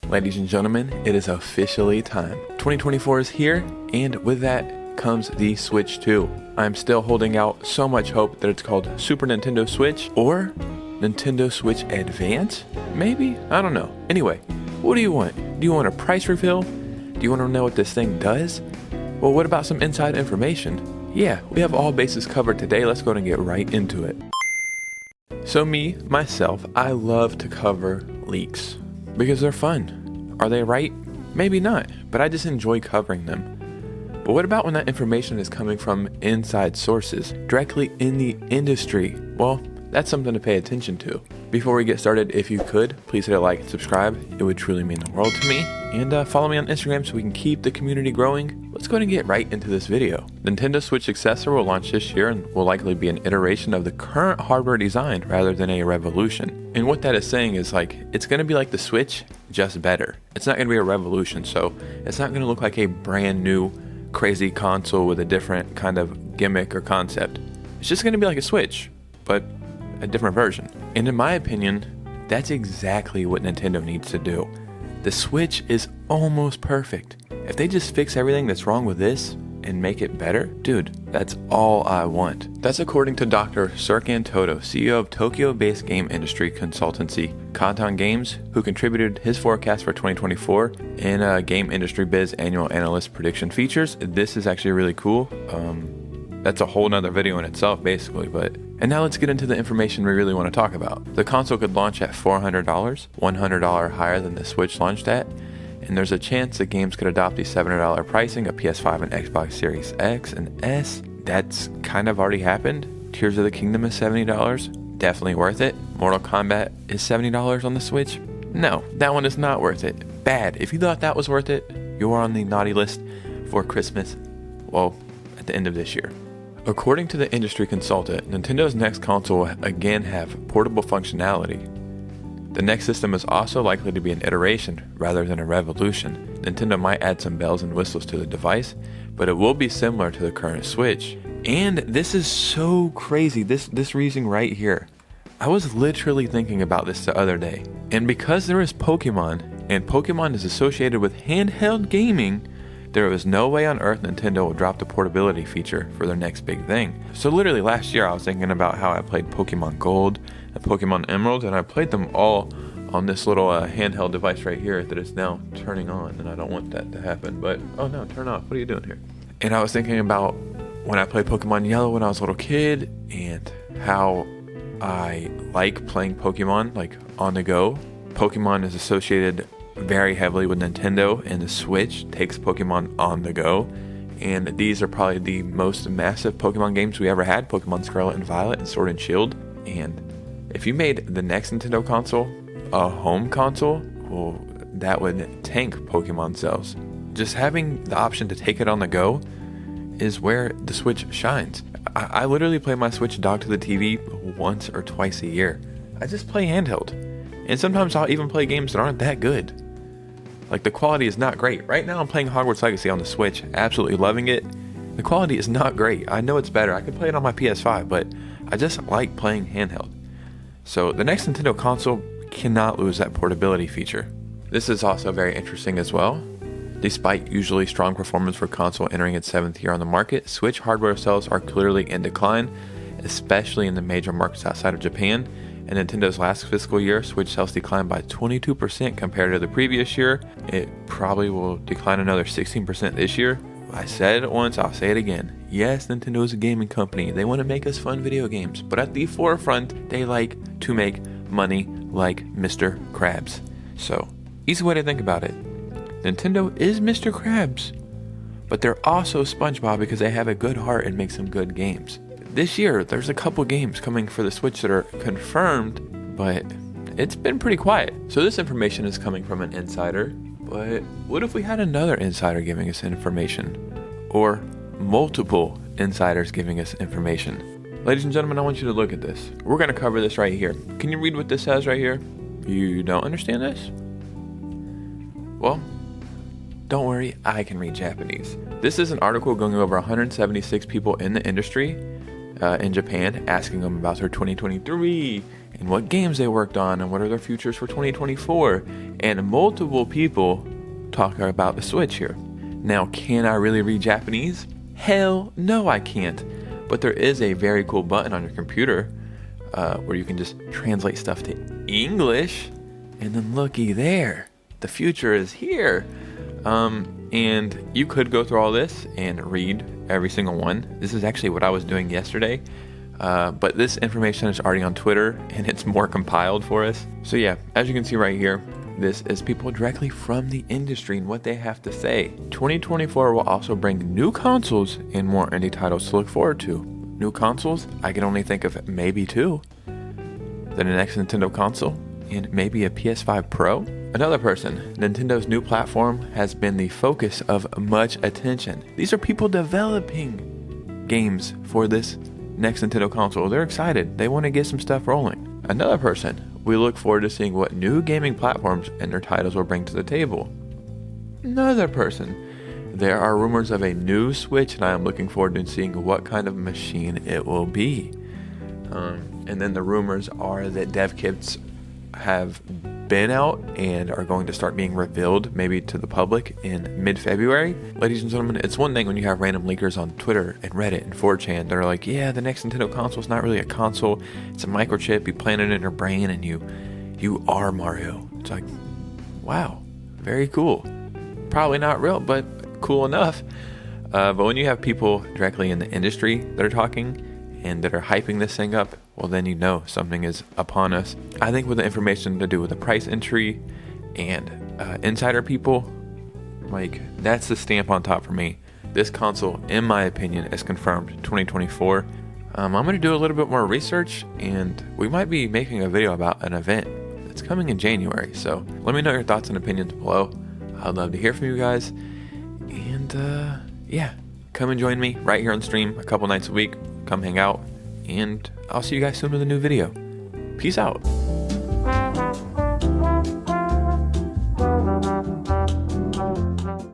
Ladies and gentlemen, it is officially time. 2024 is here, and with that comes the Switch 2. I'm still holding out so much hope that it's called Super Nintendo Switch or Nintendo Switch Advance? Maybe? I don't know. Anyway, what do you want? Do you want a price reveal? Do you want to know what this thing does? Well, what about some inside information? Yeah, we have all bases covered today. Let's go and get right into it. So myself, I love to cover leaks because they're fun. Are they right? Maybe not, but I just enjoy covering them. But what about when that information is coming from inside sources, directly in the industry? Well, that's something to pay attention to. Before we get started, if you could, please hit a like and subscribe. It would truly mean the world to me. And follow me on Instagram so we can keep the community growing. Let's go ahead and get right into this video. Nintendo Switch successor will launch this year and will likely be an iteration of the current hardware design rather than a revolution. And what that is saying is it's going to be like the Switch, just better. It's not going to be a revolution, so it's not going to look like a brand new crazy console with a different kind of gimmick or concept. It's just going to be like a Switch, but a different version. And in my opinion, that's exactly what Nintendo needs to do. The Switch is almost perfect. If they just fix everything that's wrong with this and make it better, dude, that's all I want. That's according to Dr. Serkan Toto, CEO of Tokyo-based game industry consultancy Kantan Games, who contributed his forecast for 2024 in Game Industry Biz annual analyst prediction features. This is actually really cool. That's a whole nother video in itself, basically, And now let's get into the information we really want to talk about. The console could launch at $400, $100 higher than the Switch launched at, and there's a chance that games could adopt the $700 pricing of PS5 and Xbox Series X and S. That's kind of already happened. Tears of the Kingdom is $70, definitely worth it. Mortal Kombat is $70 on the Switch. No, that one is not worth it. Bad. If you thought that was worth it, you're on the naughty list for Christmas, well, at the end of this year. According to the industry consultant, Nintendo's next console will again have portable functionality. The next system is also likely to be an iteration rather than a revolution. Nintendo might add some bells and whistles to the device, but it will be similar to the current Switch. And this is so crazy, this reasoning right here. I was literally thinking about this the other day. And because there is Pokemon, and Pokemon is associated with handheld gaming, there is no way on earth Nintendo will drop the portability feature for their next big thing. So literally last year I was thinking about how I played Pokemon Gold and Pokemon Emerald, and I played them all on this little handheld device right here that is now turning on, and I don't want that to happen, but oh no, turn off, what are you doing here? And I was thinking about when I played Pokemon Yellow when I was a little kid, and how I like playing Pokemon on the go. Pokemon is associated very heavily with Nintendo, and the Switch takes Pokemon on the go, and these are probably the most massive Pokemon games we ever had, Pokemon Scarlet and Violet and Sword and Shield. And if you made the next Nintendo console a home console, well, that would tank Pokemon sales. Just having the option to take it on the go is where the Switch shines. I literally play my Switch docked to the TV once or twice a year. I just play handheld, and sometimes I'll even play games that aren't that good. The quality is not great. Right now I'm playing Hogwarts Legacy on the Switch, absolutely loving it. The quality is not great. I know it's better. I could play it on my PS5, but I just like playing handheld. So the next Nintendo console cannot lose that portability feature. This is also very interesting as well. Despite usually strong performance for console entering its 7th year on the market, Switch hardware sales are clearly in decline, especially in the major markets outside of Japan. In Nintendo's last fiscal year, Switch sales declined by 22% compared to the previous year. It probably will decline another 16% this year. I said it once, I'll say it again. Yes, Nintendo is a gaming company. They want to make us fun video games, but at the forefront, they like to make money like Mr. Krabs. So, easy way to think about it. Nintendo is Mr. Krabs, but they're also SpongeBob because they have a good heart and make some good games. This year, there's a couple games coming for the Switch that are confirmed, but it's been pretty quiet. So this information is coming from an insider, but what if we had another insider giving us information? Or multiple insiders giving us information? Ladies and gentlemen, I want you to look at this. We're going to cover this right here. Can you read what this says right here? You don't understand this? Well, don't worry, I can read Japanese. This is an article going over 176 people in the industry in Japan, asking them about their 2023 and what games they worked on and what are their futures for 2024 and multiple people talk about the Switch here. Now, can I really read Japanese? Hell no, I can't. But there is a very cool button on your computer where you can just translate stuff to English, and then looky there, the future is here. And you could go through all this and read every single one. This is actually what I was doing yesterday. But this information is already on Twitter and it's more compiled for us. So yeah, as you can see right here, this is people directly from the industry and what they have to say. 2024 will also bring new consoles and more indie titles to look forward to. New consoles? I can only think of maybe two. The next Nintendo console and maybe a PS5 Pro. Another person, Nintendo's new platform has been the focus of much attention. These are people developing games for this next Nintendo console. They're excited. They want to get some stuff rolling. Another person, we look forward to seeing what new gaming platforms and their titles will bring to the table. Another person, there are rumors of a new Switch and I am looking forward to seeing what kind of machine it will be. And then the rumors are that dev kits have been out and are going to start being revealed maybe to the public in mid-February. Ladies and gentlemen, it's one thing when you have random leakers on Twitter and Reddit and 4chan that are like, yeah, the next Nintendo console is not really a console, it's a microchip, you plant it in your brain and you are Mario. It's like, wow, very cool. Probably not real, but cool enough. But when you have people directly in the industry that are talking and that are hyping this thing up, well, then you know something is upon us. I think with the information to do with the price entry and insider people, like, that's the stamp on top for me. This console, in my opinion, is confirmed 2024. I'm going to do a little bit more research, and we might be making a video about an event that's coming in January. So let me know your thoughts and opinions below. I'd love to hear from you guys. And yeah, come and join me right here on stream a couple nights a week. Come hang out, and I'll see you guys soon with a new video. Peace out.